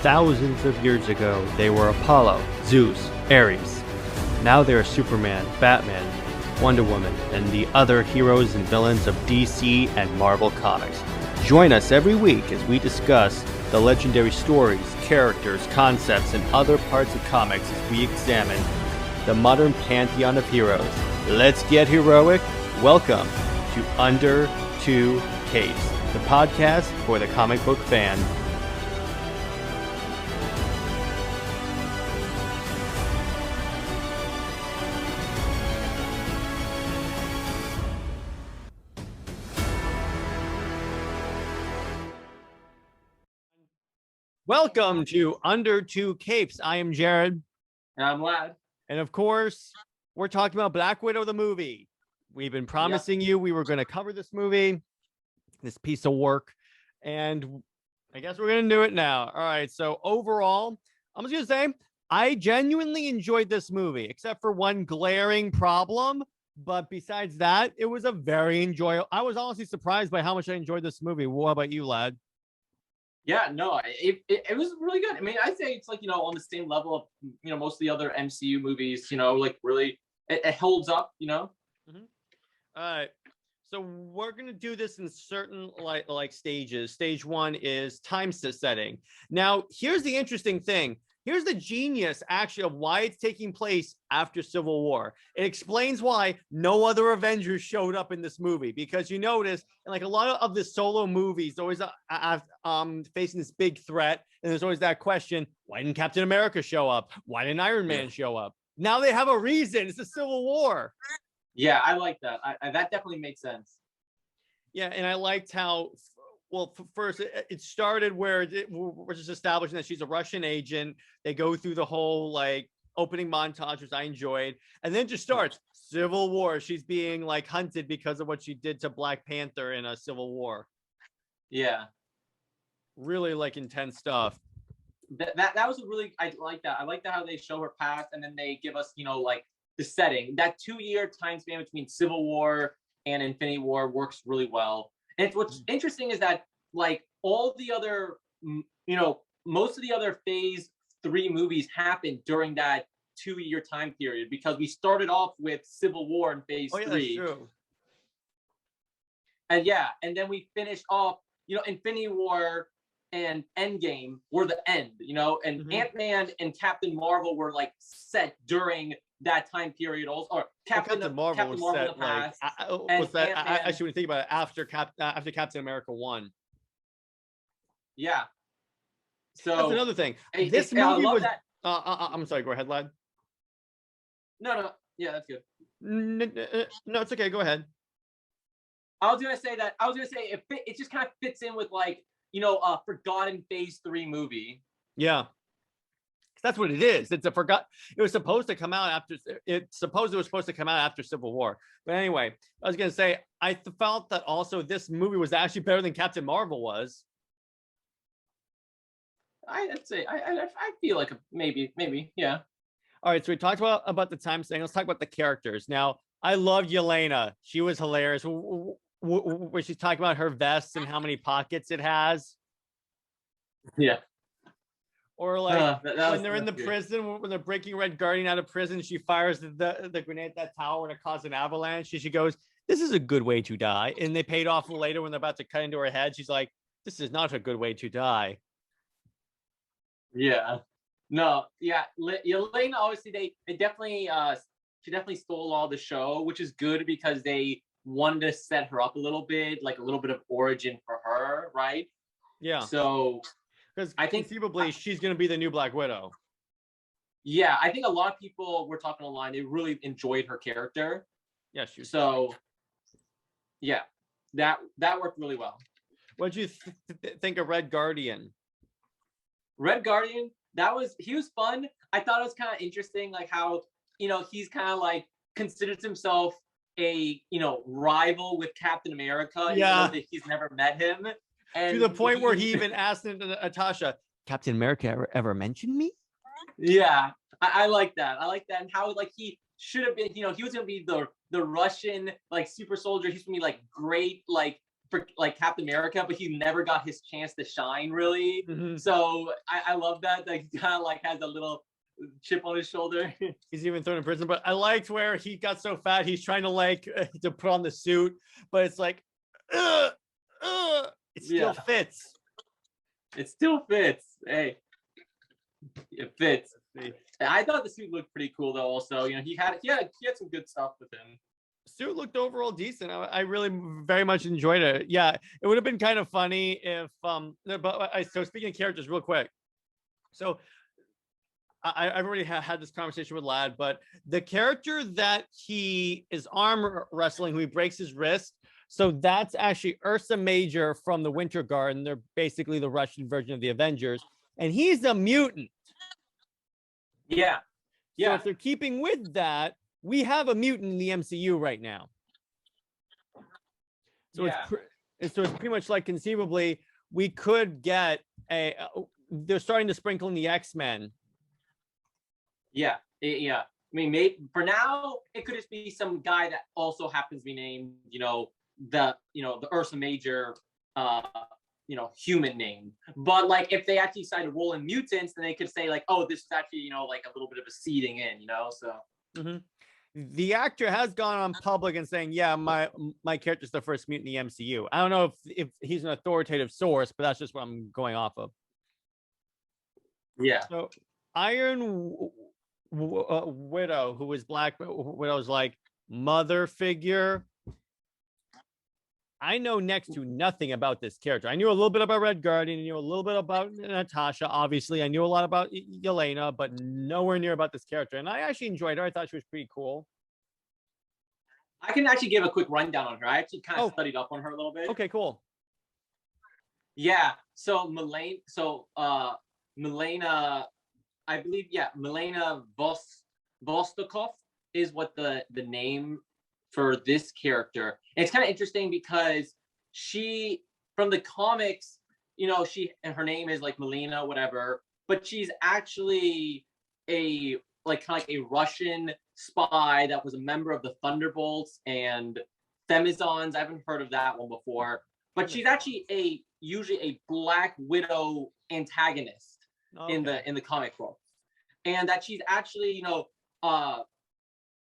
thousands of years ago, they were Apollo, Zeus, Ares. Now they are Superman, Batman, Wonder Woman, and the other heroes and villains of DC and Marvel Comics. Join us every week as we discuss the legendary stories, characters, concepts, and other parts of comics as we examine the modern pantheon of heroes. Let's get heroic. Welcome to Under Two Capes, the podcast for the comic book fan. Welcome to Under Two Capes. I am Jared. And I'm Lad. And of course, we're talking about Black Widow, the movie. We've been promising you we were going to cover this movie, this piece of work, and I guess we're going to do it now. All right. So overall, I'm just going to say I genuinely enjoyed this movie, except for one glaring problem. But besides that, it was a very enjoyable. I was honestly surprised by how much I enjoyed this movie. What about you, Lad? Yeah, no, it was really good. I mean, I'd say it's like, on the same level of, most of the other MCU movies, like really, it holds up, Mm-hmm. All right. So we're going to do this in certain like stages. Stage one is time setting. Now, here's the interesting thing. Here's the genius, actually, of why it's taking place after Civil War. It explains why no other Avengers showed up in this movie. Because you notice, like a lot of the solo movies, always facing this big threat. And there's always that question, why didn't Captain America show up? Why didn't Iron Man show up? Now they have a reason. It's a Civil War. Yeah, I like that. That definitely makes sense. Yeah, and I liked how... Well, first, it started where we're just establishing that she's a Russian agent. They go through the whole opening montage, which I enjoyed, and then just starts Civil War. She's being hunted because of what she did to Black Panther in a Civil War. Yeah, really intense stuff. That was I like that. I like that how they show her past, and then they give us the setting. That 2-year time span between Civil War and Infinity War works really well. And what's interesting is that all the other, most of the other Phase 3 movies happened during that 2-year time period, because we started off with Civil War in Phase 3. That's true. And then we finished off, Infinity War and Endgame were the end, and Ant-Man and Captain Marvel were set during that time period also, or Captain Marvel was set actually when you think about it, after Captain America 1. Yeah. So that's another thing. This movie was I'm sorry, go ahead, Lad. No. Yeah, that's good. No, it's okay. Go ahead. I was gonna say it just kind of fits in with a forgotten Phase 3 movie. Yeah. That's what it is. It was supposed to come out after. It was supposed to come out after Civil War. But anyway, I was gonna say I felt that also this movie was actually better than Captain Marvel was. I'd say I feel like maybe yeah. All right, so we talked about the time thing. Let's talk about the characters now. I loved Yelena. She was hilarious. Where she's talking about her vest and how many pockets it has. Yeah. Or when they're in the prison, when they're breaking Red Guardian out of prison, she fires the grenade at that tower and it causes an avalanche. She goes, "This is a good way to die." And they paid off later when they're about to cut into her head. She's like, "This is not a good way to die." Yeah. No. Yeah. Yelena, obviously, they definitely she definitely stole all the show, which is good because they wanted to set her up a little bit, a little bit of origin for her, right? Yeah. So. Because I think conceivably she's going to be the new Black Widow. Yeah, I think a lot of people were talking online. They really enjoyed her character. Yeah, so yeah, that worked really well. What did you think of Red Guardian? Red Guardian, he was fun. I thought it was kind of interesting, how he's kind of considers himself a rival with Captain America. Yeah, even though he's never met him. And to the point where he even asked Natasha, "Captain America ever mentioned me?" Yeah, I like that. I like that, and how he should have been. He was gonna be the Russian super soldier. He's gonna be great for like Captain America, but he never got his chance to shine really. Mhm. So I love that he kind of like has a little chip on his shoulder. He's even thrown in prison. But I liked where he got so fat he's trying to like to put on the suit, but it's like, it still fits. It still fits. Hey, it fits. I thought the suit looked pretty cool though. Also, you know, he had some good stuff with him. Suit looked overall decent. I really very much enjoyed it. Yeah, it would have been kind of funny if so speaking of characters real quick. So I've already had this conversation with Lad, but the character that he is arm wrestling, who he breaks his wrist. So that's actually Ursa Major from the Winter Guard, and they're basically the Russian version of the Avengers. And he's a mutant. Yeah. So if they're keeping with that, we have a mutant in the MCU right now. So it's pretty much like conceivably we could get they're starting to sprinkle in the X-Men. Yeah. I mean, maybe for now it could just be some guy that also happens to be named, the Ursa Major, human name. But like if they actually decide to roll in mutants, then they could say like, oh, this is actually, like a little bit of a seeding in, so. Mm-hmm. The actor has gone on public and saying, yeah, my character's the first mutant in the MCU. I don't know if he's an authoritative source, but that's just what I'm going off of. Yeah. So Iron Widow, who is Black Widow's like mother figure. I know next to nothing about this character. I knew a little bit about Red Guardian. I knew a little bit about Natasha. Obviously, I knew a lot about Yelena, but nowhere near about this character. And I actually enjoyed her. I thought she was pretty cool. I can actually give a quick rundown on her. I actually kind of studied up on her a little bit. Okay, cool. Yeah. So Milena, I believe, Milena Vostokov is what the name for this character. And it's kind of interesting because she, from the comics, her name is like Milena, whatever, but she's actually a Russian spy that was a member of the Thunderbolts and Femizons. I haven't heard of that one before, but she's actually usually a Black Widow antagonist in the comic book, and that she's actually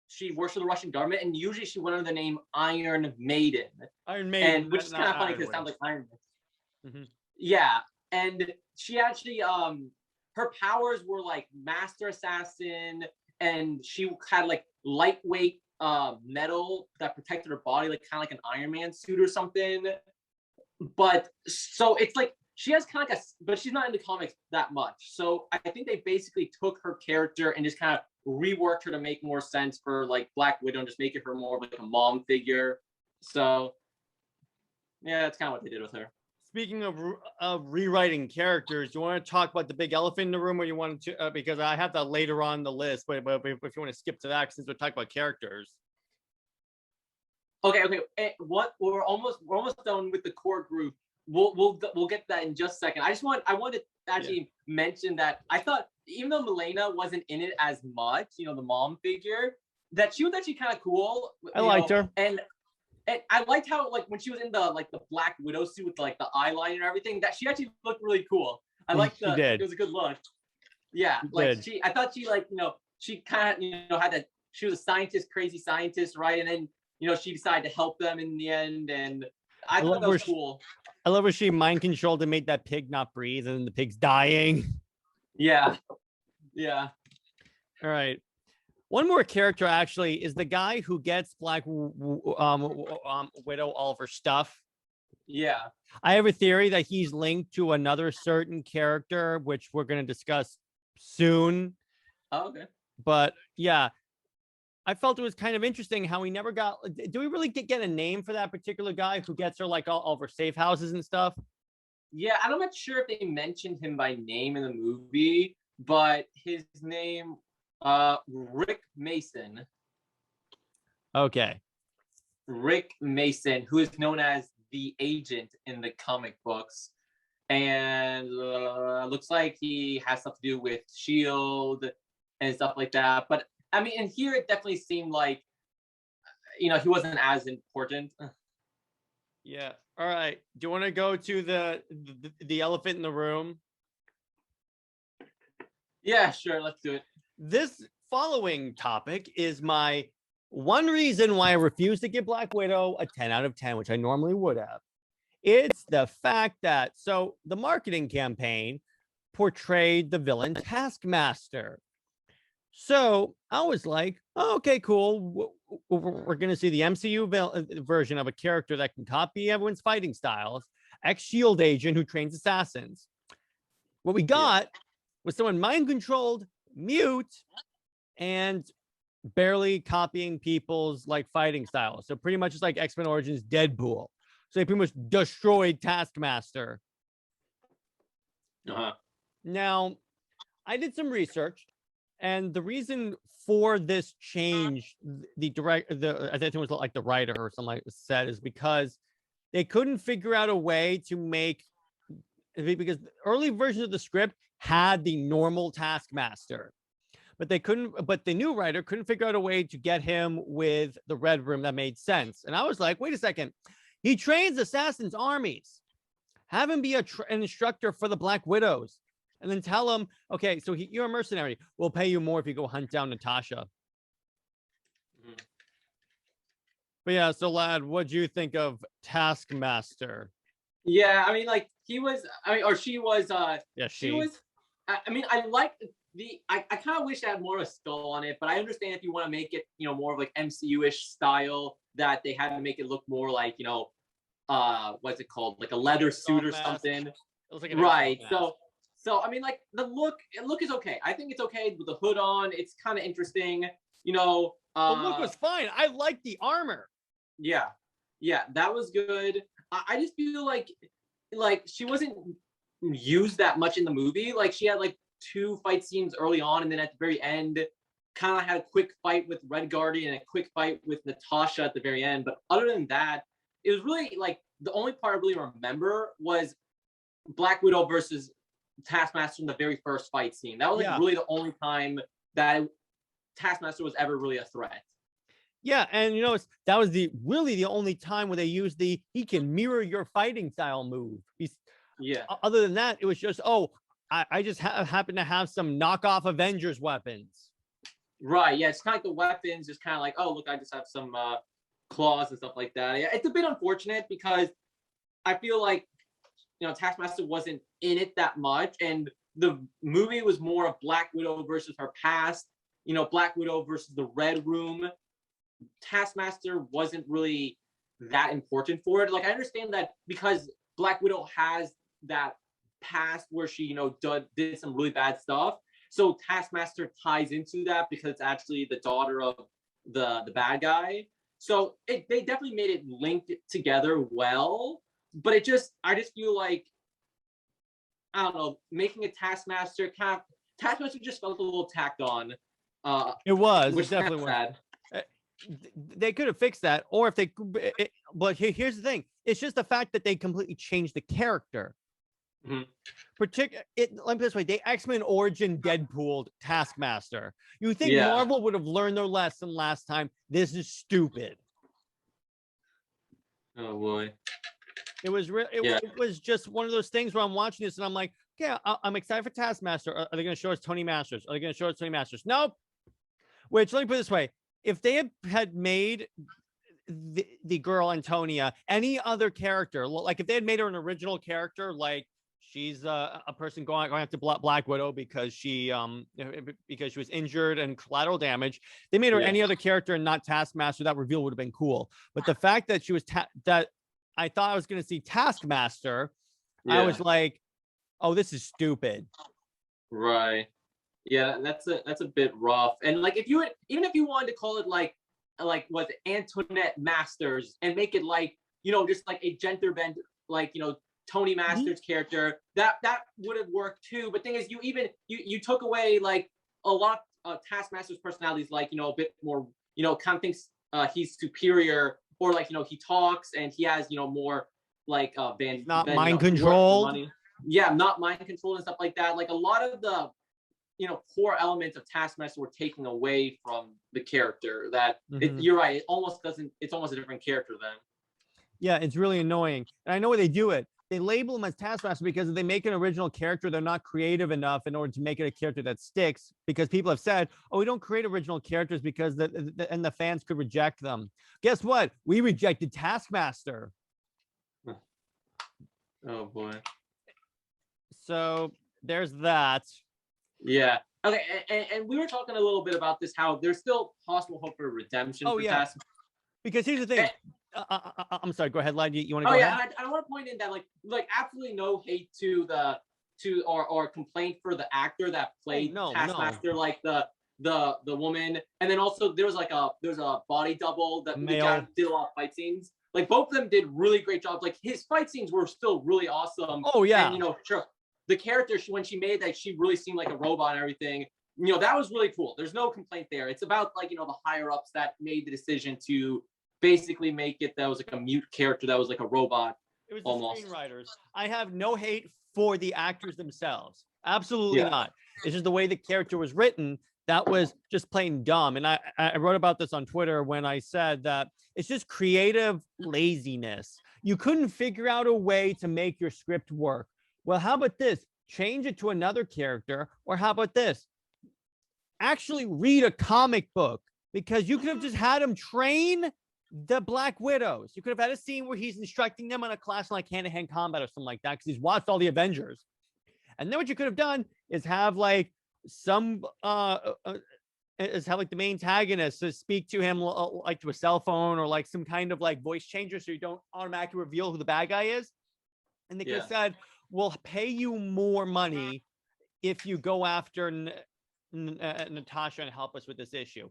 she works for the Russian government, and usually she went under the name Iron Maiden. Iron Maiden, and which is kind of funny because it sounds like Iron Man. Mm-hmm. Yeah, and she actually her powers were like Master Assassin, and she had like lightweight metal that protected her body, like kind of like an Iron Man suit or something. But so it's like she has kind of but she's not in the comics that much. So I think they basically took her character and just kind of reworked her to make more sense for like Black Widow and just make it her more of like a mom figure. So yeah, that's kind of what they did with her. Speaking of rewriting characters, do you want to talk about the big elephant in the room, or you want to because I have that later on the list, but if you want to skip to that since we're talking about characters. Okay. What we're almost done with the core group. We'll get that in just a second. I wanted to actually mention that I thought even though Milena wasn't in it as much, the mom figure, that she was actually kind of cool. I liked her. And I liked how like when she was in the Black Widow suit with like the eyeliner and everything, that she actually looked really cool. I liked it was a good look. Yeah, I thought she she kind of had that. She was a crazy scientist, right? And then she decided to help them in the end, and I thought that was cool. I love where she mind controlled and made that pig not breathe, and the pig's dying. Yeah. All right. One more character actually is the guy who gets Black Widow all of her stuff. Yeah. I have a theory that he's linked to another certain character, which we're going to discuss soon. Oh, okay. But yeah, I felt it was kind of interesting how we never got. Do we really get a name for that particular guy who gets her like all of her safe houses and stuff? Yeah, I'm not sure if they mentioned him by name in the movie, but his name, Rick Mason. Okay. Rick Mason, who is known as the Agent in the comic books, and looks like he has stuff to do with S.H.I.E.L.D. and stuff like that. But I mean, and here it definitely seemed like, he wasn't as important. Yeah. All right. Do you want to go to the elephant in the room? Yeah, sure. Let's do it. This following topic is my one reason why I refuse to give Black Widow a 10 out of 10, which I normally would have. It's the fact that the marketing campaign portrayed the villain Taskmaster. So I was like, oh, okay, cool. We're going to see the MCU version of a character that can copy everyone's fighting styles, ex-Shield agent who trains assassins. What we got was someone mind controlled, mute, and barely copying people's like fighting styles. So pretty much it's like X-Men Origins Deadpool. So they pretty much destroyed Taskmaster. Now, I did some research, and the reason for this change, I think it was like the writer or something like said, is because they couldn't figure out a way to make, because the early versions of the script had the normal Taskmaster, but the new writer couldn't figure out a way to get him with the Red Room that made sense. And I was like, wait a second, he trains assassins' armies. Have him be an instructor for the Black Widows. And then tell him, okay, so you're a mercenary. We'll pay you more if you go hunt down Natasha. But yeah, so lad, what'd you think of Taskmaster? Yeah, I mean, like he was, or she was. Yeah, she was. I mean, I like I kind of wish I had more of a skull on it, but I understand if you want to make it, more of like MCU-ish style, that they had to make it look more like, what's it called, like a leather suit or something. Like right. So I mean, like the look is okay. I think it's okay with the hood on. It's kind of interesting. The look was fine. I like the armor. Yeah, that was good. I just feel like she wasn't used that much in the movie. Like she had like 2 fight scenes early on, and then at the very end, kind of had a quick fight with Red Guardian and a quick fight with Natasha at the very end. But other than that, it was really like the only part I really remember was Black Widow versus Taskmaster in the very first fight scene. That was like really the only time that Taskmaster was ever really a threat. Yeah, and that was really the only time where they used he can mirror your fighting style move. Other than that, it was just, I just happen to have some knockoff Avengers weapons. Right. Yeah, it's kind of like the weapons, just kind of like, oh look, I just have some claws and stuff like that. Yeah, it's a bit unfortunate because I feel like Taskmaster wasn't in it that much, and the movie was more of Black Widow versus her past. Black Widow versus the Red Room. Taskmaster wasn't really that important for it. Like I understand that because Black Widow has that past where she did some really bad stuff, so Taskmaster ties into that because it's actually the daughter of the bad guy. So they definitely made it linked together well, but I just feel like, I don't know, making a Taskmaster just felt a little tacked on. It was, which definitely was sad. They could have fixed that, or if they, but here's the thing: it's just the fact that they completely changed the character. Let me put this way: they X-Men Origin Deadpool Taskmaster. You think Marvel would have learned their lesson last time? This is stupid. Oh boy. It was it was just one of those things where I'm watching this and I'm like, yeah, I'm excited for Taskmaster. Are they going to show us Tony Masters? Are they going to show us Tony Masters? Nope. Which, let me put it this way: if they had made the girl Antonia any other character, like if they had made her an original character, like she's a person going after Black Widow because she was injured and collateral damage, they made her any other character and not Taskmaster, that reveal would have been cool. But the fact that she was that I thought I was going to see Taskmaster, I was like, oh, this is stupid. Right. Yeah, that's a bit rough. And like if you wanted to call it like what Antoinette Masters and make it like, just like a gender bend, like, Tony Masters kind that would have worked too. But thing is, you took away like a lot of Taskmaster's personalities, like, a bit more, kind of thinks he's superior, or like, he talks and he has, more like not mind controlled. Yeah, not mind controlled and stuff like that. Like a lot of the core elements of Taskmaster were taken away from the character. That you're right. It's almost a different character then. Yeah, it's really annoying. And I know why they do it. They label them as Taskmaster because if they make an original character, they're not creative enough in order to make it a character that sticks. Because people have said, "Oh, we don't create original characters because the fans could reject them." Guess what? We rejected Taskmaster. Oh boy. So there's that. Yeah. Okay. And we were talking a little bit about this, how there's still possible hope for redemption Oh for yeah. Taskmaster. Because here's the thing. I'm sorry. Go ahead, Lad. You want to Oh go yeah, ahead? I want to point in that like absolutely no hate to or complaint for the actor that played Taskmaster, no. like the woman, and then also there's a body double that the guy did a lot of fight scenes. Like both of them did really great jobs. Like his fight scenes were still really awesome. Oh yeah. And sure, the character when she made that, she really seemed like a robot and everything. That was really cool. There's no complaint there. It's about like the higher ups that made the decision to basically make it that was like a mute character that was like a robot. It was almost. The screenwriters. I have no hate for the actors themselves. Absolutely not. It's just the way the character was written that was just plain dumb. And I wrote about this on Twitter when I said that it's just creative laziness. You couldn't figure out a way to make your script work. Well, how about this? Change it to another character. Or how about this? Actually read a comic book, because you could have just had him train the Black Widows. You could have had a scene where he's instructing them on a class like hand-to-hand combat or something like that, because he's watched all the Avengers. And then what you could have done is have like some is have like the main antagonist to speak to him like to a cell phone or like some kind of like voice changer, so you don't automatically reveal who the bad guy is. And they could have said, "We'll pay you more money if you go after Natasha and help us with this issue."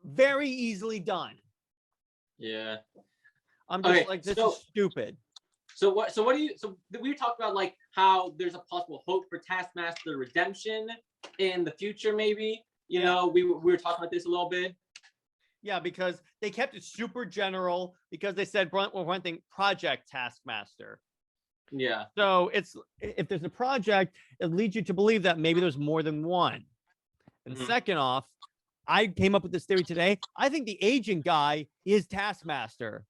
Very easily done. Yeah. I'm just like, this is stupid. So what do you, so we talked about like how there's a possible hope for Taskmaster redemption in the future, maybe, you know, we were talking about this a little bit. Yeah, because they kept it super general, because they said, well, one thing, Project Taskmaster. Yeah. So it's, if there's a project, it leads you to believe that maybe there's more than one. And second off, I came up with this theory today. I think the agent guy is Taskmaster.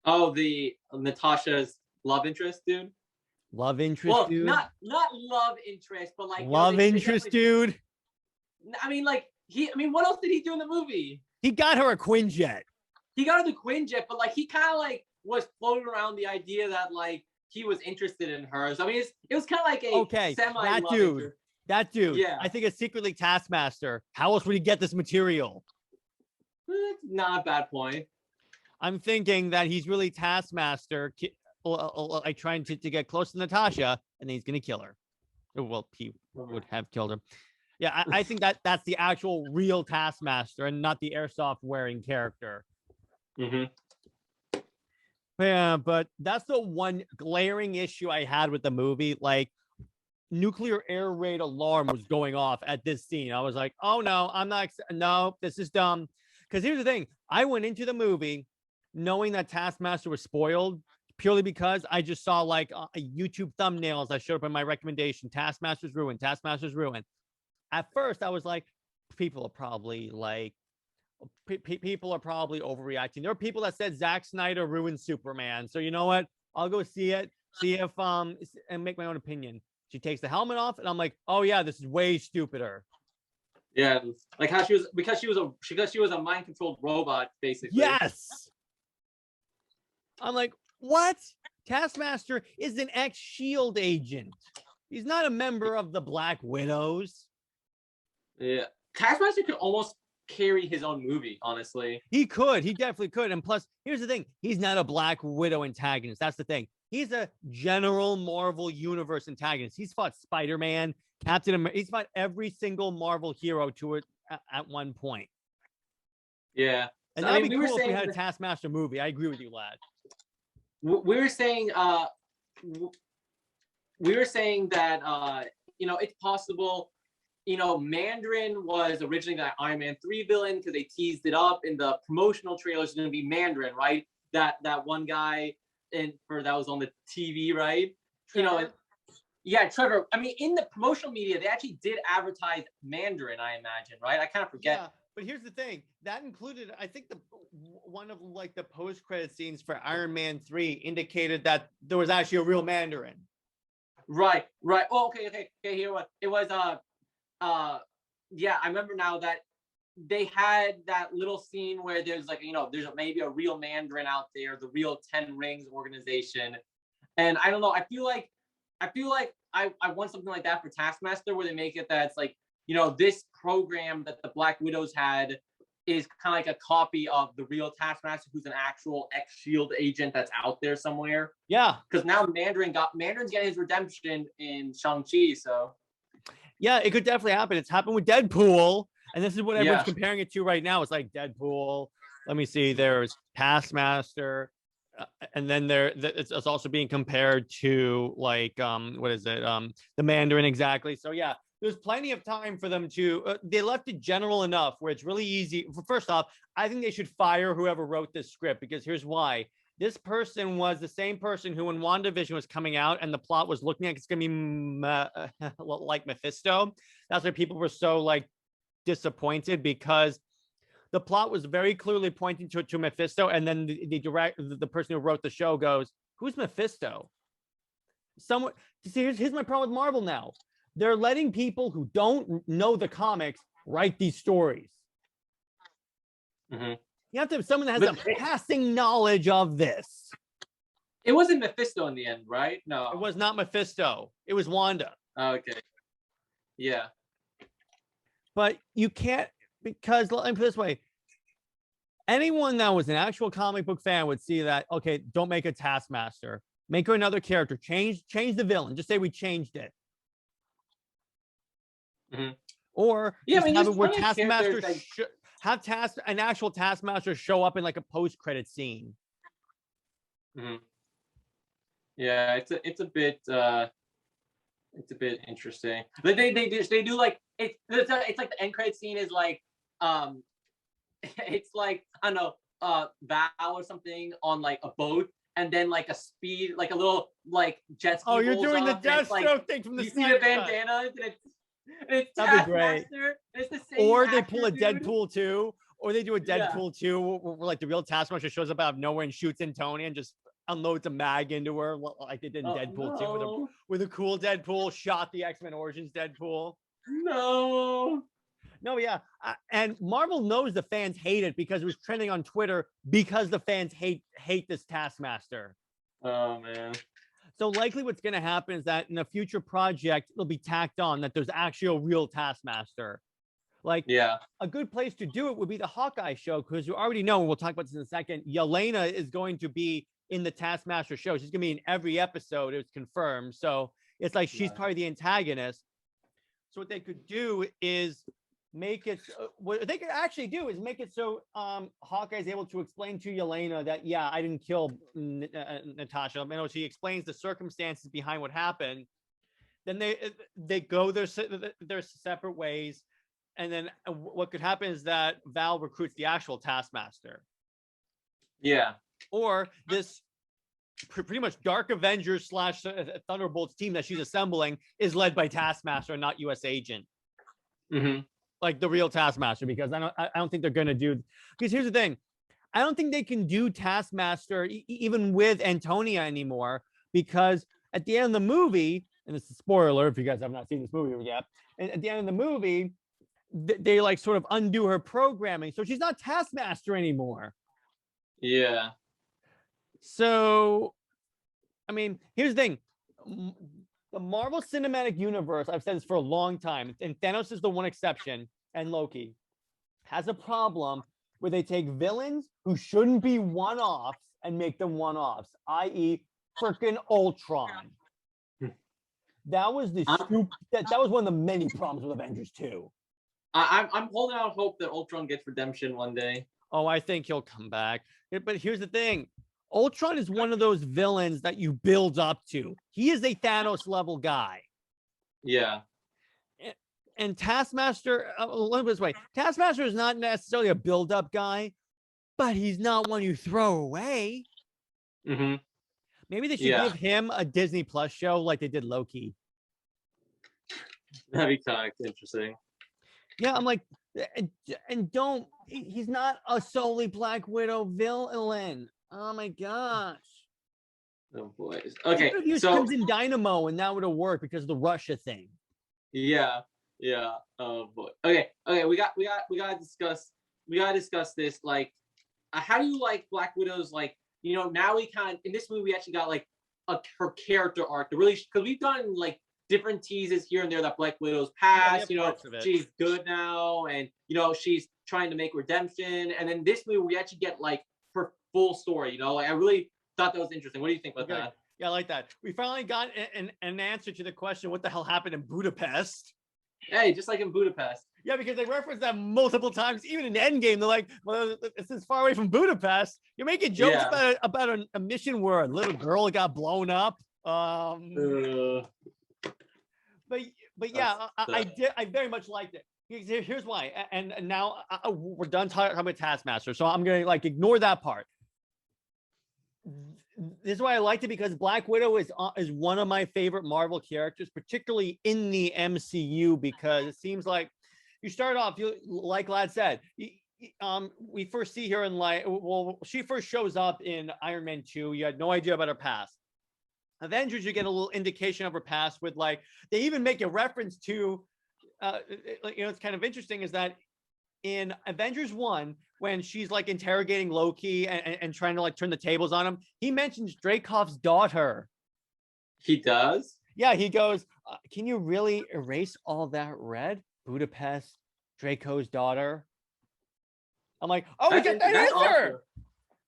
Oh, the Natasha's love interest, dude. Love interest, dude. Not love interest, but like love interest, dude. I mean, like what else did he do in the movie? He got her a Quinjet. He got her the Quinjet, but like he kind of like was floating around the idea that like he was interested in her. So, I mean, it was kind of like a semi love interest. That dude, yeah. I think it's secretly Taskmaster. How else would he get this material? Not a bad point. I'm thinking that he's really Taskmaster, like trying to get close to Natasha, and then he's going to kill her. Well, he would have killed her. Yeah, I think that's the actual real Taskmaster and not the airsoft wearing character. Yeah, but that's the one glaring issue I had with the movie. Like, nuclear air raid alarm was going off at this scene. I was like, oh no, I'm not, no, this is dumb. Because here's the thing, I went into the movie knowing that Taskmaster was spoiled purely because I just saw like YouTube thumbnails that showed up in my recommendation. Taskmaster's ruined. Taskmaster's ruined. At first, I was like, people are probably overreacting. There were people that said Zack Snyder ruined Superman. So you know what? I'll go see it, see if and make my own opinion. She takes the helmet off, and I'm like, oh yeah, this is way stupider. Yeah, like how she was because she was a mind controlled robot, basically. Yes. I'm like, what? Taskmaster is an ex-SHIELD agent. He's not a member of the Black Widows. Yeah, Taskmaster could almost carry his own movie, honestly. He could. He definitely could. And plus, here's the thing. He's not a Black Widow antagonist. That's the thing. He's a general Marvel Universe antagonist. He's fought Spider-Man, Captain America. He's fought every single Marvel hero to it at one point. Yeah. And so, that'd be cool if we had a Taskmaster movie. I agree with you, lad. We were saying that it's possible. Mandarin was originally that Iron Man 3 villain because they teased it up in the promotional trailers. It's going to be Mandarin, right? That one guy that was on the TV, right? Trevor. Trevor. I mean, in the promotional media, they actually did advertise Mandarin, I imagine, right? I kind of forget. Yeah, but here's the thing. That included, I think one of like the post-credit scenes for Iron Man 3 indicated that there was actually a real Mandarin. Right. Oh, okay. Here it was. Yeah, I remember now that they had that little scene where there's like, there's maybe a real Mandarin out there, the real 10 Rings organization, and I don't know. I feel like I want something like that for Taskmaster, where they make it that it's like, this program that the Black Widows had is kind of like a copy of the real Taskmaster, who's an actual ex-Shield agent that's out there somewhere. Yeah, because now Mandarin's getting his redemption in Shang-Chi, so yeah, it could definitely happen. It's happened with Deadpool, and this is what everyone's Yeah. comparing it to right now. It's like Deadpool. Let me see. There's Taskmaster, and then it's also being compared to like what is it? The Mandarin, exactly. So yeah, there's plenty of time for them to. They left it general enough where it's really easy. First off, I think they should fire whoever wrote this script, because here's why. This person was the same person who, when WandaVision was coming out and the plot was looking like it's going to be like Mephisto, that's why people were so like disappointed, because the plot was very clearly pointing to Mephisto, and then the person who wrote the show goes, "Who's Mephisto?" Someone. See, here's my problem with Marvel now. They're letting people who don't know the comics write these stories. Mm-hmm. You have to have someone that has a passing knowledge of this. It wasn't Mephisto in the end, right? No. It was not Mephisto. It was Wanda. Okay. Yeah. But you can't, because let me put it this way. Anyone that was an actual comic book fan would see that, okay, don't make a Taskmaster. Make her another character. Change the villain. Just say we changed it. Mm-hmm. Or yeah, I mean, have it where Taskmaster have an actual Taskmaster show up in like a post-credit scene. Mm-hmm. Yeah, it's a bit interesting. But they do like it's like the end credit scene is like it's like, I don't know, Val or something on like a boat, and then like a little like jet ski. Oh, you're doing the Deathstroke thing from the Snyder bandana, and it's that'd be great. It's the same. Or they pull a Deadpool 2, or they do a Deadpool 2 where like the real Taskmaster shows up out of nowhere and shoots Antonia and just unloads a mag into her, like they did in Deadpool 2 with a cool Deadpool shot the X-Men Origins Deadpool. No, yeah. And Marvel knows the fans hate it because it was trending on Twitter, because the fans hate this Taskmaster. Oh, man. So likely what's going to happen is that in a future project, it'll be tacked on that there's actually a real Taskmaster. Like, yeah, a good place to do it would be the Hawkeye show, because you already know, and we'll talk about this in a second, Yelena is going to be in the Taskmaster show. She's going to be in every episode. It's confirmed. So it's like she's probably the antagonist. So what they could do is make it, what they could actually do is make it so Hawkeye is able to explain to Yelena that, yeah, I didn't kill Natasha. You know, she explains the circumstances behind what happened. Then they go their separate ways. And then what could happen is that Val recruits the actual Taskmaster. Yeah. Or this pretty much Dark Avengers / Thunderbolts team that she's assembling is led by Taskmaster and not U.S. Agent. Mm-hmm. Like the real Taskmaster, because I don't think they're going to do. Because here's the thing. I don't think they can do Taskmaster even with Antonia anymore, because at the end of the movie, and this is a spoiler if you guys have not seen this movie yet, and at the end of the movie, they like sort of undo her programming. So she's not Taskmaster anymore. Yeah. So, I mean, here's the thing. The Marvel Cinematic Universe, I've said this for a long time, and Thanos is the one exception, and Loki, has a problem where they take villains who shouldn't be one-offs and make them one-offs, i.e. freaking Ultron. That was that was one of the many problems with Avengers 2. I'm holding out hope that Ultron gets redemption one day. Oh, I think he'll come back. But here's the thing. Ultron is one of those villains that you build up to. He is a Thanos level guy. Yeah. And Taskmaster, let me put it this way. Taskmaster is not necessarily a build-up guy, but he's not one you throw away. Mm-hmm. Maybe they should give him a Disney Plus show like they did Loki. That'd be kind of interesting. Yeah, I'm like, and don't. He's not a solely Black Widow villain. Oh my gosh. Oh boy. He Okay, could have used so Crimson Dynamo, and that would have worked because of the Russia thing. yeah, yeah. Oh boy. Okay. We gotta discuss this. Like, how do you like Black Widow's like? Now we kind of in this movie we actually got like her character arc. The really because we've done like different teases here and there that Black Widow's Yeah, we past. have parts of it. She's good now, and she's trying to make redemption. And then this movie we actually get like her full story. Like I really thought that was interesting. What do you think about that? Yeah, I like that. We finally got an answer to the question: what the hell happened in Budapest? Hey, just like in Budapest. Yeah, because they reference that multiple times. Even in Endgame, they're like, "Well, it's as far away from Budapest." You're making jokes about a mission where a little girl got blown up. But yeah, I very much liked it. Here's why. And now we're done talking about Taskmaster, so I'm gonna like ignore that part. This is why I liked it, because Black Widow is one of my favorite Marvel characters, particularly in the MCU, because it seems like you start off, like Lad said, we first see her in she first shows up in Iron Man 2. You had no idea about her past. Avengers, you get a little indication of her past with like, they even make a reference to, it's kind of interesting is that in Avengers 1, when she's like interrogating Loki and trying to like turn the tables on him, he mentions Dreykov's daughter. He does? Yeah, he goes, can you really erase all that red? Budapest, Draco's daughter. I'm like, oh, we got that answer. Awesome.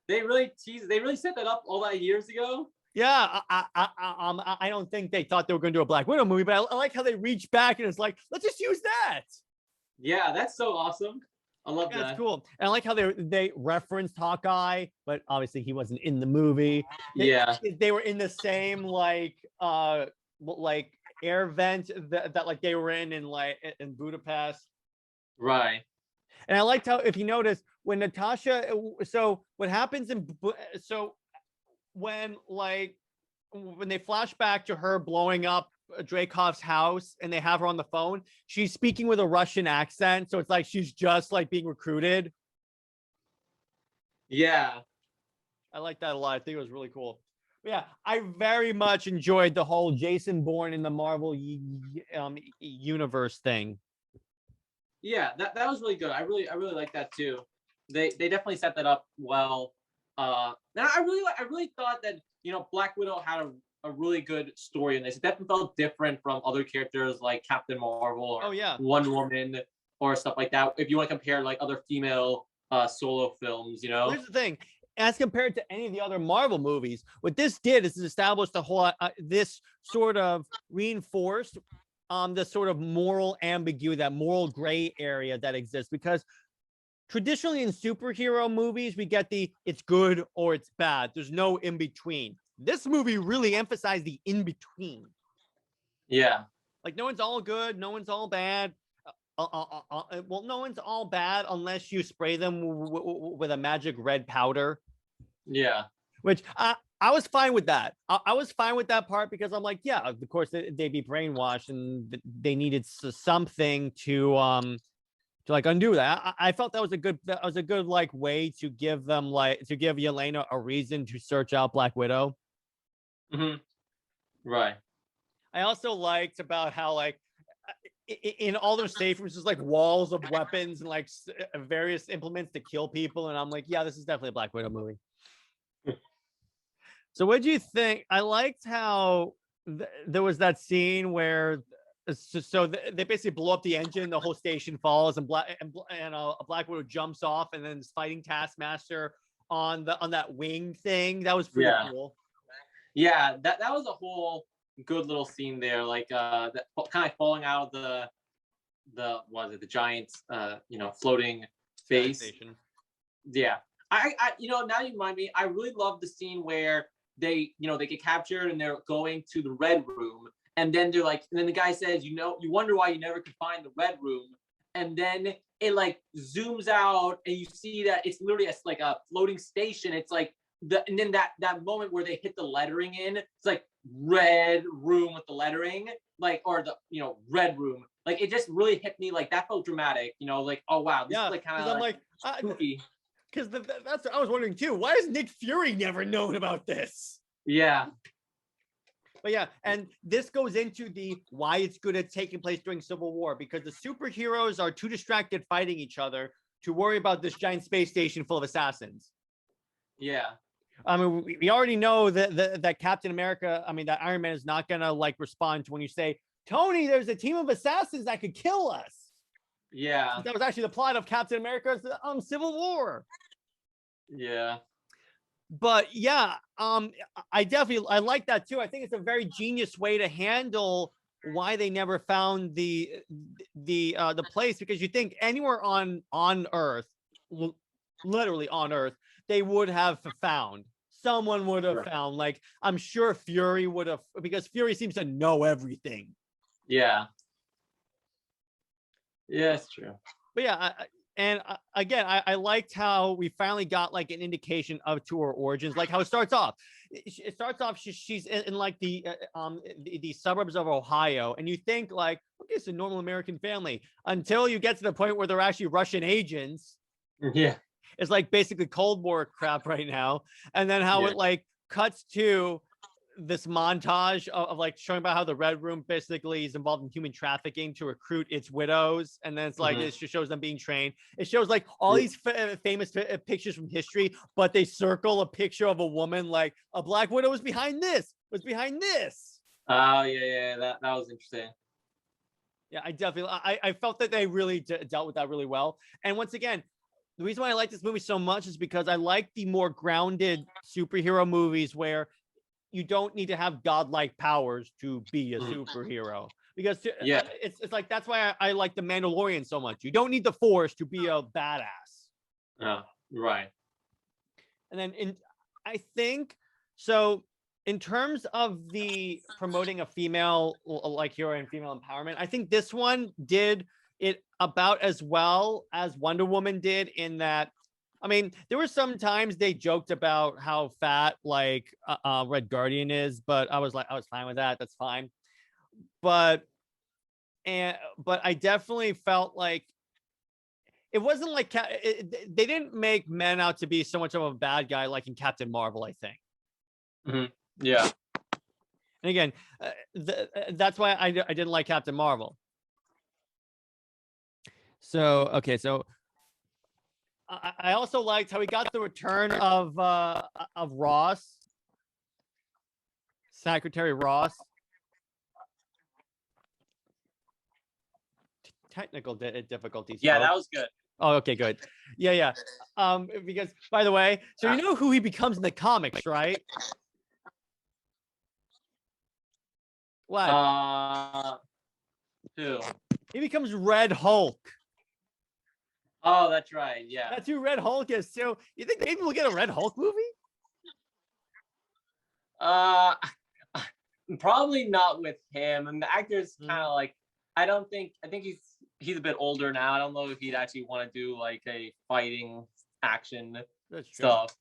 They really set that up all that years ago. Yeah, I don't think they thought they were going to do a Black Widow movie, but I like how they reach back and it's like, let's just use that. Yeah, that's so awesome. I love that. That's cool. And I like how they referenced Hawkeye, but obviously he wasn't in the movie. They were in the same like air vent that like they were in Budapest. Right. And I liked how, if you notice, when Natasha, so what happens when they flash back to her blowing up Dreykov's house and they have her on the phone, she's speaking with a Russian accent, so it's like she's just like being recruited. Yeah, I like that a lot. I think it was really cool. But yeah, I very much enjoyed the whole Jason Bourne in the Marvel universe thing. Yeah, that was really good. I really like that too. They definitely set that up well. And I really thought that Black Widow had a really good story in this. It definitely felt different from other characters like Captain Marvel or Wonder Woman or stuff like that. If you want to compare like other female solo films, Here's the thing. As compared to any of the other Marvel movies, what this did is establish the whole this sort of reinforced the sort of moral ambiguity, that moral gray area that exists, because traditionally in superhero movies, we get it's good or it's bad. There's no in between. This movie really emphasized the in between. Yeah. Like no one's all good, no one's all bad. Well, no one's all bad unless you spray them with a magic red powder. Yeah. Which I was fine with that. I was fine with that part because I'm like, yeah, of course they'd be brainwashed and they needed something to like undo that. I felt that was a good like way to give them Yelena a reason to search out Black Widow. Mm-hmm. Right. I also liked about how like in all those safe rooms, there's like walls of weapons and like various implements to kill people, and I'm like, yeah, this is definitely a Black Widow movie. So what do you think? I liked how there was that scene where they basically blow up the engine, the whole station falls, and a Black Widow jumps off and then is fighting Taskmaster on that wing thing. That was pretty cool. Yeah, that was a whole good little scene there, like that kind of falling out of the giant's floating face. Yeah. I now you remind me, I really love the scene where they get captured and they're going to the Red Room, and then they're like, and then the guy says, you wonder why you never could find the Red Room, and then it like zooms out and you see that it's literally like a floating station. It's like and then that moment where they hit the lettering in, it's like Red Room with the lettering, like, or the Red Room, Like it just really hit me. Like that felt dramatic. You know, like oh wow, this is like kind of I'm like spooky. Because that's what I was wondering too. Why has Nick Fury never known about this? Yeah. But yeah, and this goes into the why it's good at taking place during Civil War, because the superheroes are too distracted fighting each other to worry about this giant space station full of assassins. Yeah. I mean, we already know that Captain America, I mean, that Iron Man is not gonna like respond to when you say, Tony, there's a team of assassins that could kill us. Yeah. That was actually the plot of Captain America's Civil War. Yeah. But yeah, I like that too. I think it's a very genius way to handle why they never found the place, because you think anywhere on Earth, literally on Earth, they would have found. Someone would have found. Like I'm sure Fury would have, because Fury seems to know everything. Yeah. Yeah, it's true. But yeah, again, I liked how we finally got like an indication of to her origins, like how it starts off. It starts off she's in like the suburbs of Ohio, and you think like, okay, it's a normal American family, until you get to the point where they're actually Russian agents. Yeah. It's like basically Cold War crap right now, and then how it like cuts to this montage of like showing about how the Red Room basically is involved in human trafficking to recruit its widows, and then it's like it just shows them being trained. It shows like all these famous pictures from history, but they circle a picture of a woman, like a Black Widow was behind this. Oh yeah, that was interesting. Yeah, I felt that they really dealt with that really well. And once again, the reason why I like this movie so much is because I like the more grounded superhero movies where you don't need to have godlike powers to be a superhero, because it's like, that's why I like the Mandalorian so much. You don't need the Force to be a badass. Right. And then I think so in terms of the promoting a female like hero and female empowerment, I think this one did it about as well as Wonder Woman did, in that, I mean, there were some times they joked about how fat like Red Guardian is, but I was fine with that. That's fine. But I definitely felt like it wasn't like they didn't make men out to be so much of a bad guy like in Captain Marvel, I think. Yeah. And again, that's why I didn't like Captain Marvel. So okay, so I also liked how we got the return of Ross, Secretary Ross. Technical difficulties. Yeah, that was good. Oh, okay, good. Yeah. Because by the way, so you know who he becomes in the comics, right? What? Who? He becomes Red Hulk. Oh, that's right. Yeah. That's who Red Hulk is. So you think maybe we'll get a Red Hulk movie? Probably not with him. And the actor's kind of like, I think he's a bit older now. I don't know if he'd actually want to do like a fighting action stuff.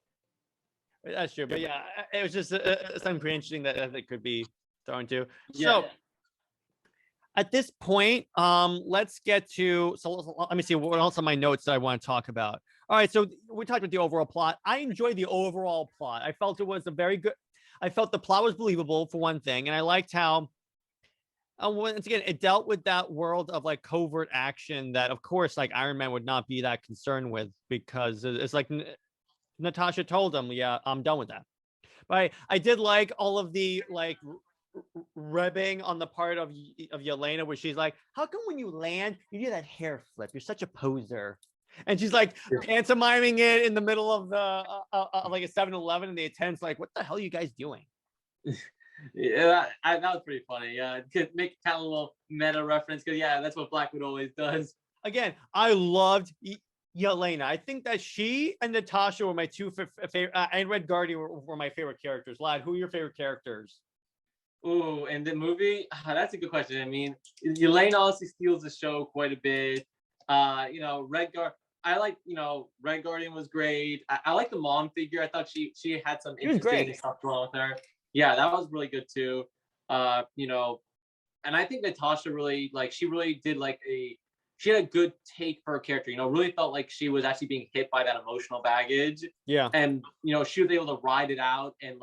That's true. But yeah, it was just something pretty interesting that it could be thrown to. Yeah. So at this point, let's get to, so let me see what else on my notes that I want to talk about. All right, so we talked about the overall plot. I enjoyed the overall plot. I felt it was a very good, I felt the plot was believable for one thing, and I liked how, once again, it dealt with that world of like covert action that, of course, like Iron Man would not be that concerned with, because it's like Natasha told him, yeah, I'm done with that. But I did like all of the like ribbing on the part of Yelena, where she's like, how come when you land you do that hair flip, you're such a poser, and she's like pantomiming it in the middle of the like a 7-Eleven, and the attendant's like, what the hell are you guys doing? Yeah, that was pretty funny. Yeah, could make kind of a little meta reference, because yeah, that's what Black Widow always does. Again, I loved Yelena. I think that she and Natasha were my two favorite, and Red Guardian were my favorite characters. Lad, who are your favorite characters? Ooh, and the movie, that's a good question. I mean, Yelena also steals the show quite a bit. I like, Red Guardian was great. I like the mom figure. I thought she had some interesting stuff wrong with her. Yeah, that was really good too. And I think Natasha really she really did she had a good take for her character. Really felt like she was actually being hit by that emotional baggage, Yeah. and she was able to ride it out and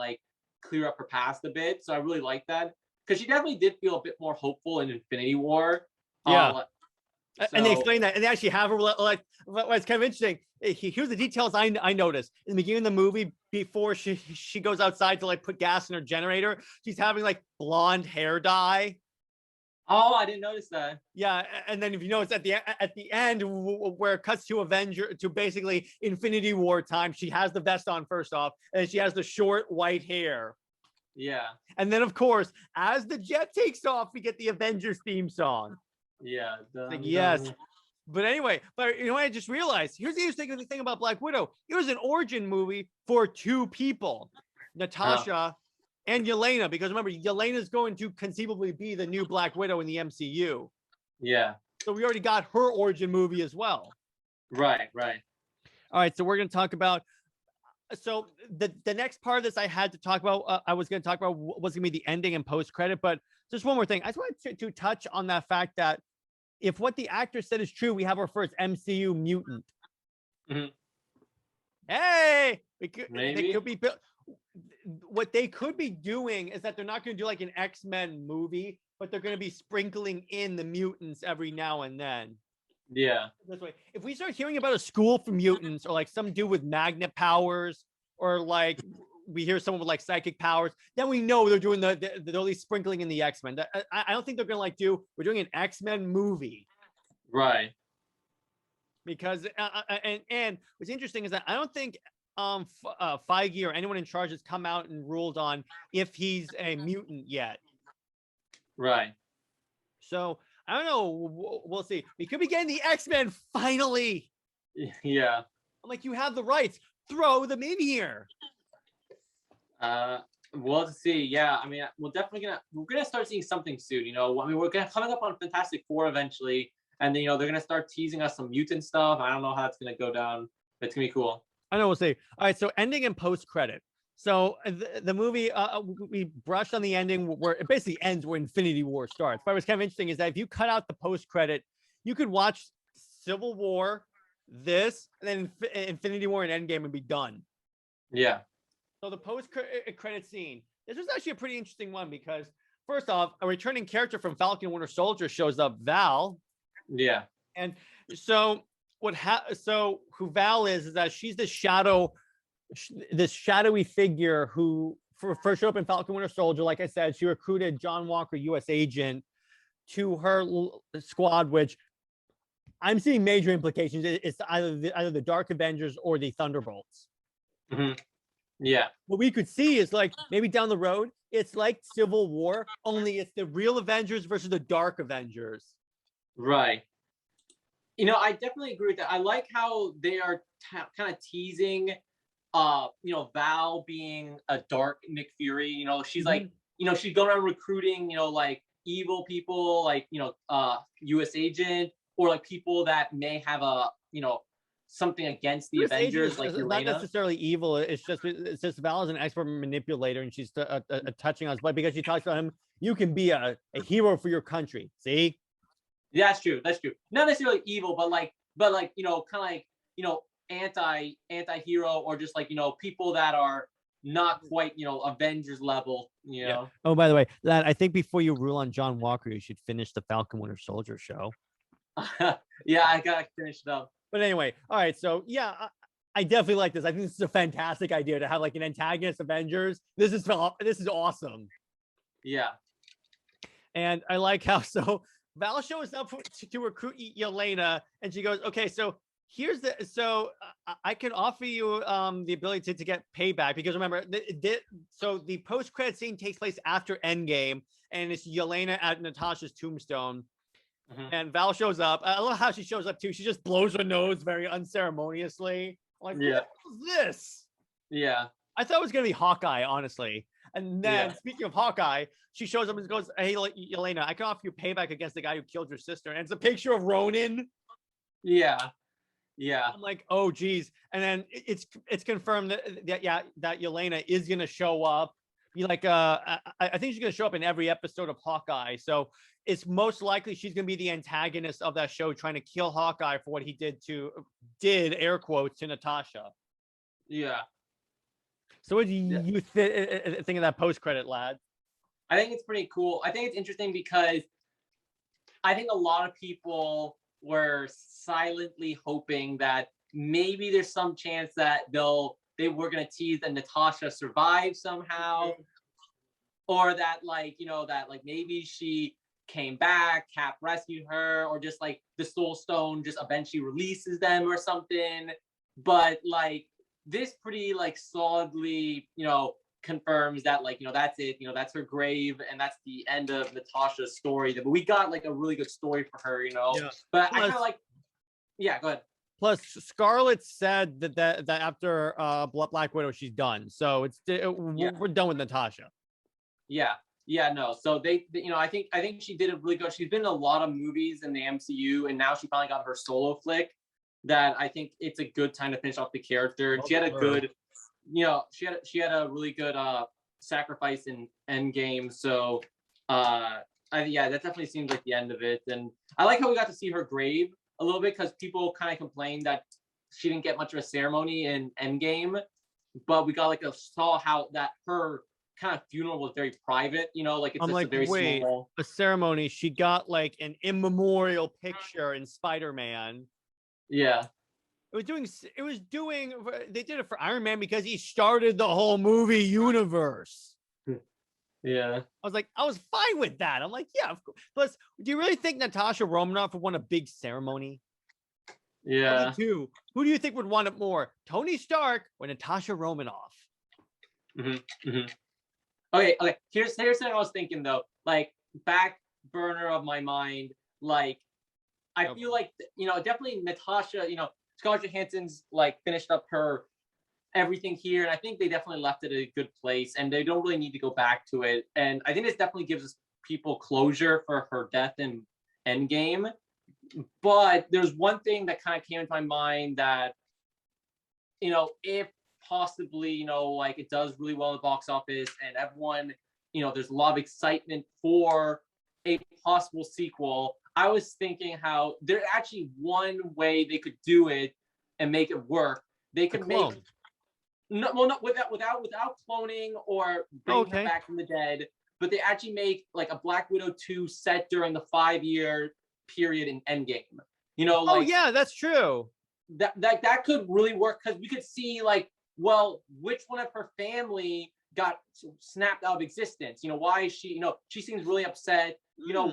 clear up her past a bit. So I really like that because she definitely did feel a bit more hopeful in Infinity War. Yeah. And they So explain that, and they actually have her what's kind of interesting. Here's the details I noticed in the beginning of the movie before she goes outside to put gas in her generator. She's having blonde hair dye. oh, I didn't notice that. Yeah, and then if you notice at the end where it cuts to basically Infinity War time, she has the vest on first off, and she has the short white hair. Yeah. And then of course, as the jet takes off, we get the Avengers theme song. Yeah. Yes. But anyway, what I just realized, here's the interesting thing about Black Widow. It was an origin movie for two people, Natasha and Yelena, because remember, Yelena is going to conceivably be the new Black Widow in the MCU. Yeah. So we already got her origin movie as well. Right. All right, so we're going to talk about, so the next part of this I had to talk about, I was going to talk about was going to be the ending and post-credit, but just one more thing. I just wanted to touch on that fact that if what the actor said is true, we have our first MCU mutant. Mm-hmm. Hey, Maybe. it could be, what they could be doing is that they're not going to do an X-Men movie, but they're going to be sprinkling in the mutants every now and then. Yeah. This way, if we start hearing about a school for mutants, or some dude with magnet powers, or we hear someone with psychic powers, then we know they're doing they're at least sprinkling in the X-Men. I don't think they're gonna we're doing an X-Men movie, right? Because and what's interesting is that I don't think Feige or anyone in charge has come out and ruled on if he's a mutant yet. Right. So I don't know. We'll see. We could be getting the X-Men finally. Yeah. I'm you have the rights. Throw them in here. We'll see. Yeah, I mean, we're gonna start seeing something soon. We're coming up on Fantastic Four eventually, and then they're gonna start teasing us some mutant stuff. I don't know how it's gonna go down, but it's gonna be cool. I know. We'll see. All right. So ending and post credit. So the movie, we brushed on the ending where it basically ends where Infinity War starts. But what's kind of interesting is that if you cut out the post credit, you could watch Civil War, this, and then Infinity War and Endgame and be done. Yeah. So the post-credit scene, this was actually a pretty interesting one because, first off, a returning character from Falcon and Winter Soldier shows up, Val. Yeah. And so who Val is that she's this shadowy figure who first showed up in Falcon Winter Soldier. Like I said, she recruited John Walker, U.S. agent, to her squad, which I'm seeing major implications. It's either the Dark Avengers or the Thunderbolts. Mm-hmm. Yeah. What we could see is maybe down the road, it's like Civil War, only it's the real Avengers versus the Dark Avengers. Right. I definitely agree with that. I like how they are kind of teasing, Val being a dark Nick Fury. She's she's going around recruiting, evil people, U.S. agent, or people that may have a, something against the Avengers, like Yelena. Not necessarily evil. It's just Val is an expert manipulator, and she's touching on his blood because she talks about him. You can be a hero for your country. See? Yeah, that's true. Not necessarily evil, but kind of anti-hero, or just people that are not quite Avengers level. Yeah. Oh, by the way, lad, I think before you rule on John Walker, you should finish the Falcon Winter Soldier show. Yeah, I gotta finish it up. But anyway, all right. So yeah, I definitely like this. I think this is a fantastic idea to have an antagonist Avengers. This is awesome. Yeah. And I like how Val shows up to recruit Yelena, and she goes, "Okay, so here's I can offer you the ability to get payback, because remember, the post credit scene takes place after Endgame, and it's Yelena at Natasha's tombstone." Mm-hmm. And Val shows up. I love how she shows up too. She just blows her nose very unceremoniously. What the hell is this? Yeah. I thought it was gonna be Hawkeye, honestly. And then speaking of Hawkeye, she shows up and goes, "Hey, Yelena, I can offer you payback against the guy who killed your sister." And it's a picture of Ronin. Yeah. I'm like, oh geez. And then it's confirmed that Yelena is gonna show up. You like I think she's gonna show up in every episode of Hawkeye. So it's most likely she's gonna be the antagonist of that show, trying to kill Hawkeye for what he did air quotes to Natasha. Yeah. So what do Yeah. you think of that post credit, lad? I think it's pretty cool. I think it's interesting because I think a lot of people were silently hoping that maybe there's some chance that they were gonna tease that Natasha survived somehow, or that that maybe she came back, Cap rescued her, or just like the Soul Stone just eventually releases them or something. But like this pretty like solidly, confirms that that's it, that's her grave, and that's the end of Natasha's story. But we got like a really good story for her, Yeah. But Plus, I kind of like, yeah, go ahead. Plus, Scarlett said that after Black Widow, she's done. So we're done with Natasha. Yeah, no. So I think she did a really good. She's been in a lot of movies in the MCU, and now she finally got her solo flick. That I think it's a good time to finish off the character. And she had a good, she had a really good sacrifice in Endgame. So that definitely seems like the end of it. And I like how we got to see her grave a little bit, because people kind of complained that she didn't get much of a ceremony in Endgame, but we got saw how that her kind of funeral was very private, like it's a very small. A ceremony. She got like an immemorial picture in Spider-Man. Yeah. They did it for Iron Man because he started the whole movie universe. Yeah. I was fine with that. I'm like, yeah, of course. Plus, do you really think Natasha Romanoff would want a big ceremony? Yeah. Who do you think would want it more, Tony Stark or Natasha Romanoff? Okay. Here's something I was thinking though. Like, back burner of my mind. Like, I feel like definitely Natasha. Scarlett Johansson's like finished up her everything here, and I think they definitely left it at a good place, and they don't really need to go back to it. And I think this definitely gives us people closure for her death in Endgame. But there's one thing that kind of came into my mind that, if possibly, like it does really well in the box office and everyone, there's a lot of excitement for a possible sequel. I was thinking how there's actually one way they could do it and make it work. They could make without cloning or bringing her back from the dead, but they actually make like a Black Widow 2 set during the 5-year period in Endgame. Yeah, that's true. That could really work, because we could see which one of her family got snapped out of existence. Why is she? She seems really upset.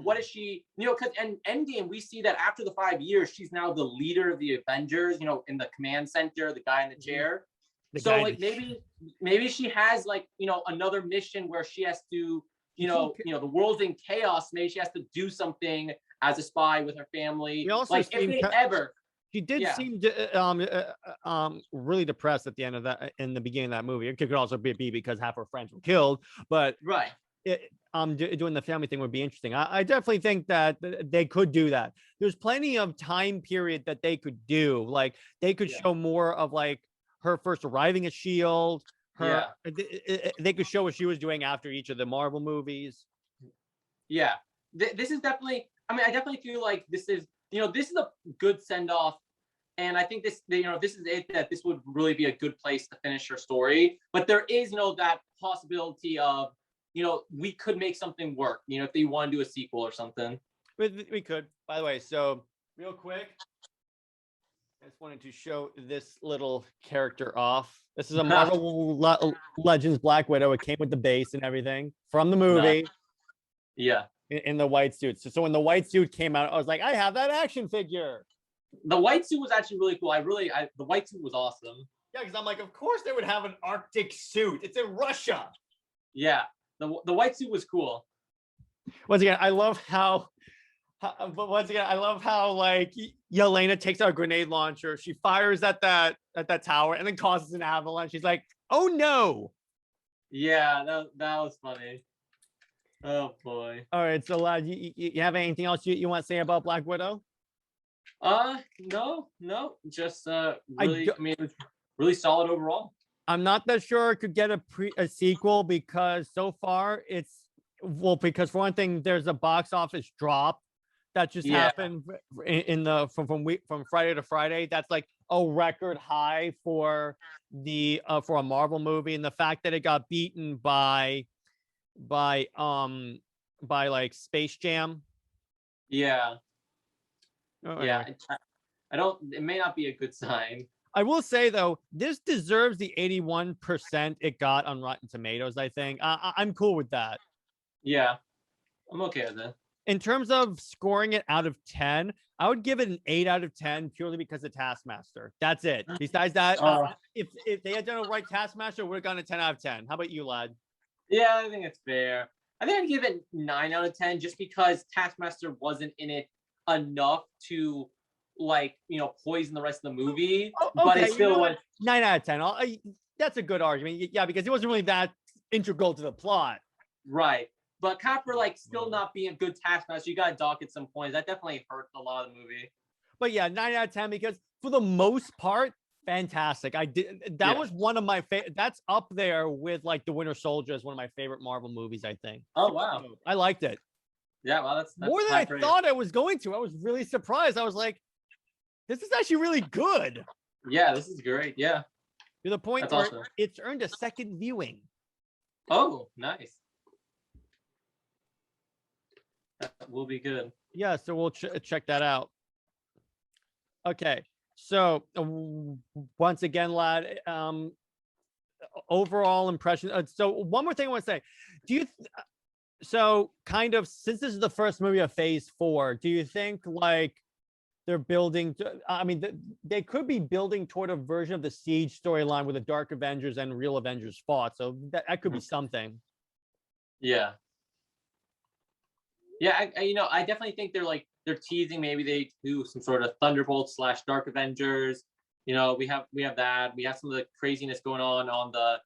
What is she? Because in Endgame we see that after the 5 years, she's now the leader of the Avengers. In the command center, the guy in the chair. Maybe she has another mission where she has to the world's in chaos. Maybe she has to do something as a spy with her family. She did seem really depressed at the end of that, in the beginning of that movie. It could also be because half her friends were killed, but right. Doing the family thing would be interesting. I definitely think that they could do that. There's plenty of time period that they could do. Like they could show more of like her first arriving at SHIELD. They could show what she was doing after each of the Marvel movies. Yeah, this is definitely. I mean, I definitely feel like this is a good send off, and I think this is it. That this would really be a good place to finish her story. But there is that possibility of we could make something work. If they want to do a sequel or something. We could. By the way, so real quick, I just wanted to show this little character off. This is a Marvel Legends Black Widow. It came with the base and everything from the movie. Yeah. In the white suit. So when the white suit came out, I was like, I have that action figure. The white suit was actually really cool. The white suit was awesome. Yeah, because I'm like, of course they would have an Arctic suit. It's in Russia. Yeah, the white suit was cool. Once again, I love how like Yelena takes out a grenade launcher. She fires at that tower and then causes an avalanche. She's like, oh no. Yeah, that was funny. Oh boy. All right, so lad, you have anything else you want to say about Black Widow? No, just really, it was really solid overall. I'm not that sure it could get a sequel because so far because for one thing, there's a box office drop that just Yeah. happened in the from Friday to Friday. That's like a record high for for a Marvel movie, and the fact that it got beaten by like Space Jam. Yeah. Oh, Yeah. anyway. I don't. It may not be a good sign. I will say though, this deserves the 81% it got on Rotten Tomatoes. I think I'm cool with that. Yeah, I'm okay with it. In terms of scoring it out of 10, I would give it an 8 out of 10 purely because of Taskmaster. That's it. Besides that, if they had done a right Taskmaster, would have gotten a 10 out of 10. How about you, lad? Yeah, I think it's fair. I think I'd give it 9 out of 10 just because Taskmaster wasn't in it enough to like poison the rest of the movie. Oh, but okay, it still was 9 out of 10. That's a good argument. Yeah, because it wasn't really that integral to the plot. right. But kind of for like still not being a good Taskmaster, you got to dock at some points. That definitely hurt a lot of the movie. But yeah, 9 out of 10 because for the most part, fantastic. That was one of my favorite. That's up there with like The Winter Soldier as one of my favorite Marvel movies, I think. Oh wow. I liked it. Yeah, well that's more than I thought I was going to. I was really surprised. I was like, this is actually really good. Yeah, this is great. Yeah. To the point that's where awesome. It's earned a second viewing. Oh, nice. That will be good. Yeah, so we'll check that out. Okay, so once again, lad, overall impression. So one more thing I want to say: do you? So kind of since this is the first movie of Phase 4, do you think like they're building? I mean, they could be building toward a version of the Siege storyline where the Dark Avengers and Real Avengers fought. So that could be something. Yeah. Yeah, I definitely think they're teasing maybe they do some sort of Thunderbolts / Dark Avengers. We have that. We have some of the craziness going on the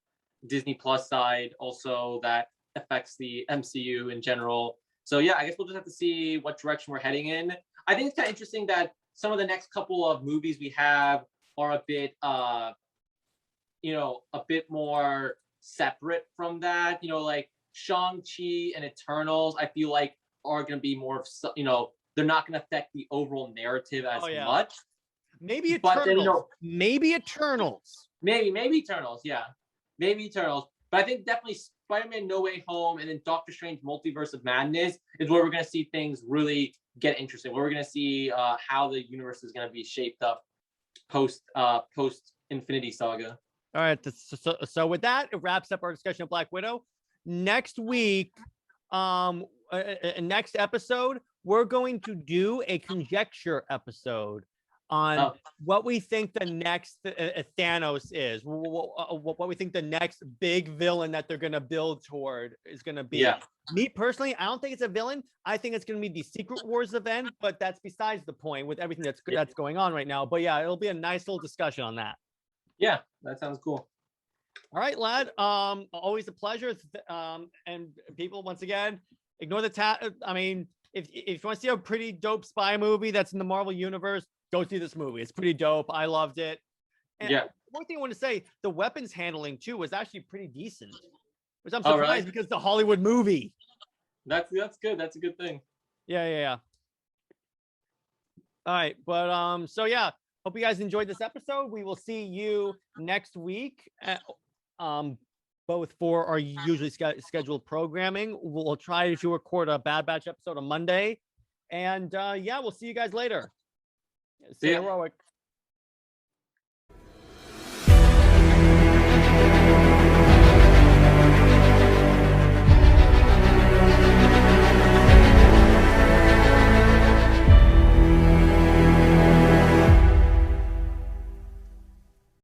Disney Plus side also that affects the MCU in general. So yeah, I guess we'll just have to see what direction we're heading in. I think it's kind of interesting that some of the next couple of movies we have are a bit a bit more separate from that. Like Shang-Chi and Eternals, I feel like are going to be more of, they're not going to affect the overall narrative as much. Maybe Eternals. Maybe Eternals. Maybe Eternals. Yeah, maybe Eternals. But I think definitely Spider-Man No Way Home and then Doctor Strange Multiverse of Madness is where we're going to see things really get interesting. Where we're going to see how the universe is going to be shaped up post Infinity Saga. All right. So with that, it wraps up our discussion of Black Widow. Next week, next episode, we're going to do a conjecture episode on what we think the next Thanos is, what we think the next big villain that they're going to build toward is going to be. Yeah. Me personally, I don't think it's a villain. I think it's going to be the Secret Wars event, but that's besides the point with everything that's going on right now. But yeah, it'll be a nice little discussion on that. Yeah, that sounds cool. All right, lad. Always a pleasure. And people, once again, ignore the I mean, if you want to see a pretty dope spy movie that's in the Marvel universe, go see this movie. It's pretty dope. I loved it. And one thing I want to say, the weapons handling too was actually pretty decent, which I'm surprised because the Hollywood movie. That's good. That's a good thing. Yeah. All right, but so yeah, hope you guys enjoyed this episode. We will see you next week. Both for our usually scheduled programming. We'll try to record a Bad Batch episode on Monday. And yeah, we'll see you guys later. Stay heroic.